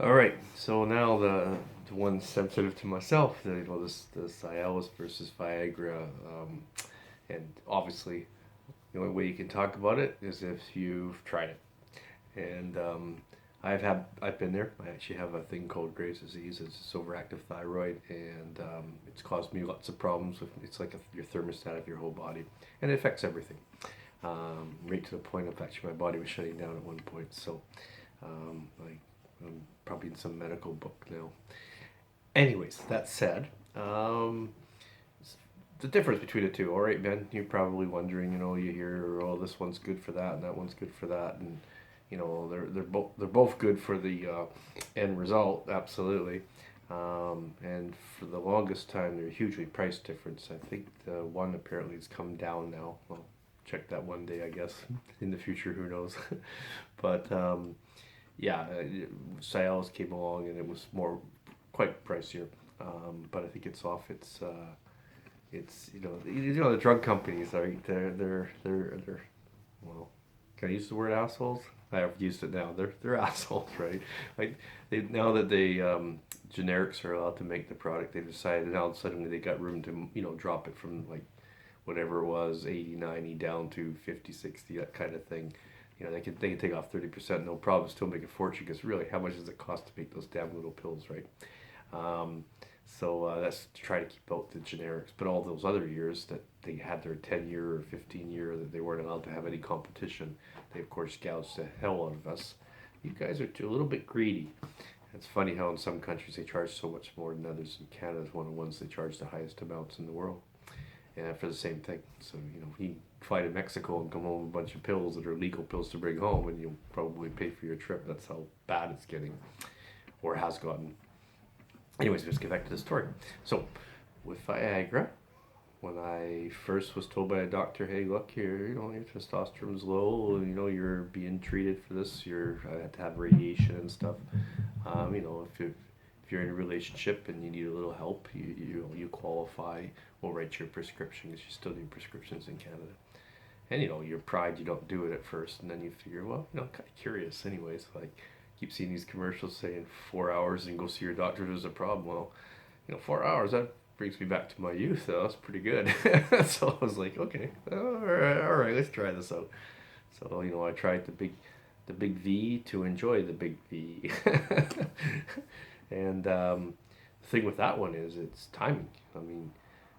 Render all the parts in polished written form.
All right, so now the one sensitive to myself, the Cialis versus Viagra, and obviously the only way you can talk about it is if you've tried it. And I've been there. I actually have a thing called Graves' disease. It's overactive thyroid, and it's caused me lots of problems. It's like your thermostat of your whole body, and it affects everything. Right to the point of actually my body was shutting down at one point. So like I'm probably in some medical book now. Anyways, that said, um, the difference between the two. All right, Ben, you're probably wondering. You hear, oh, this one's good for that, and that one's good for that, and they're both good for the end result, absolutely. And for the longest time, they're a hugely price difference. I think the one apparently has come down now. Well, check that one day, I guess. In the future, who knows? But yeah, Cialis came along and it was quite pricier. But I think it's off it's the drug companies, right? They're well, can I use the word assholes? I've used it now. They're assholes, right? Like now that they generics are allowed to make the product, they decided now suddenly they got room to drop it from like whatever it was 80, 90 down to 50, 60, that kind of thing. They can take off 30%, no problem, still make a fortune, because really, how much does it cost to make those damn little pills, right? Um, so that's to try to keep out the generics. But all those other years that they had their 10-year or 15-year that they weren't allowed to have any competition, they of course gouged the hell out of us. You guys are a little bit greedy. It's funny how in some countries they charge so much more than others. In Canada is one of the ones they charge the highest amounts in the world, and for the same thing. So you fly to Mexico and come home with a bunch of pills that are legal pills to bring home, and you'll probably pay for your trip. That's how bad it's getting, or has gotten. Anyways, let's get back to the story. So, with Viagra, when I first was told by a doctor, hey, look, your testosterone's low, you're being treated for this, I had to have radiation and stuff. If you're in a relationship and you need a little help, you qualify. We'll write you a prescription, because you still need prescriptions in Canada. And your pride, you don't do it at first, and then you figure, well, I'm kind of curious, anyways. Like, keep seeing these commercials saying 4 hours and go see your doctor if there's a problem. Well, 4 hours, that brings me back to my youth, though. That's pretty good. So I was like, okay, all right, let's try this out. So I tried the big V to enjoy the big V. And the thing with that one is it's timing. I mean,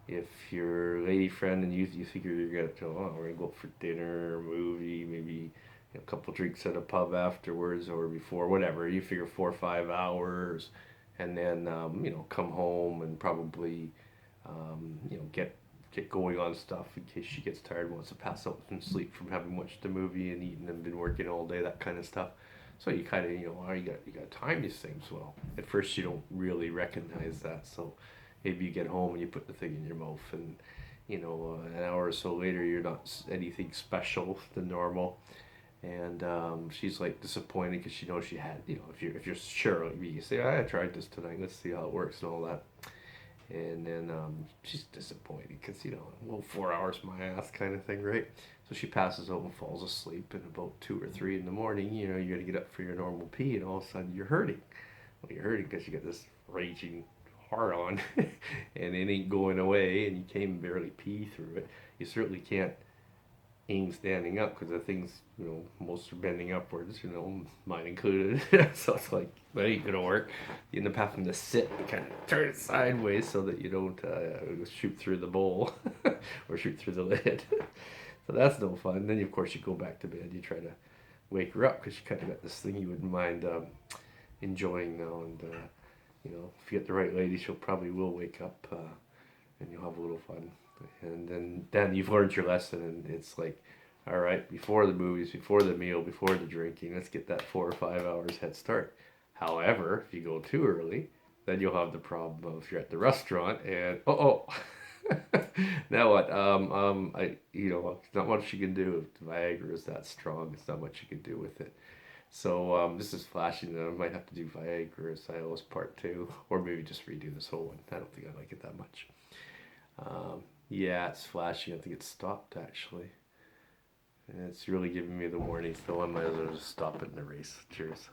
if your lady friend and you figure you're gonna we're gonna go out for dinner, movie, maybe a couple drinks at a pub afterwards or before, whatever. You figure 4 or 5 hours, and then come home and probably get going on stuff in case she gets tired and wants to pass out and sleep from having watched the movie and eaten and been working all day, that kind of stuff. So you kind of you got to time these things well. At first you don't really recognize that, so maybe you get home and you put the thing in your mouth, and an hour or so later you're not anything special than normal, and she's like disappointed because she knows she had if you're sure, like me, you say, I tried this tonight, let's see how it works and all that. And then she's disappointed because, well, 4 hours my ass kind of thing, right? So she passes out and falls asleep, and about 2 or 3 in the morning, you're going to get up for your normal pee, and all of a sudden you're hurting. Well, you're hurting because you got this raging hard on, and it ain't going away, and you can't even barely pee through it. You certainly can't aim standing up, because the things, most are bending upwards, mine included. So it's like, that ain't gonna work. You end up having to sit and kind of turn it sideways so that you don't shoot through the bowl or shoot through the lid. So that's no fun. Then, of course, you go back to bed. You try to wake her up because you kind of got this thing you wouldn't mind enjoying now. And, if you get the right lady, she'll probably will wake up, and you'll have a little fun. And then you've learned your lesson, and it's like, all right, before the movies, before the meal, before the drinking, let's get that 4 or 5 hours head start. However, if you go too early, then you'll have the problem of if you're at the restaurant and now what? Not much you can do if Viagra is that strong. It's not much you can do with it. So this is flashing that I might have to do Viagra Cialis part two, or maybe just redo this whole one. I don't think I like it that much. Yeah, it's flashing. I think it stopped actually. And it's really giving me the warning, so I might as well just stop it in the race. Cheers.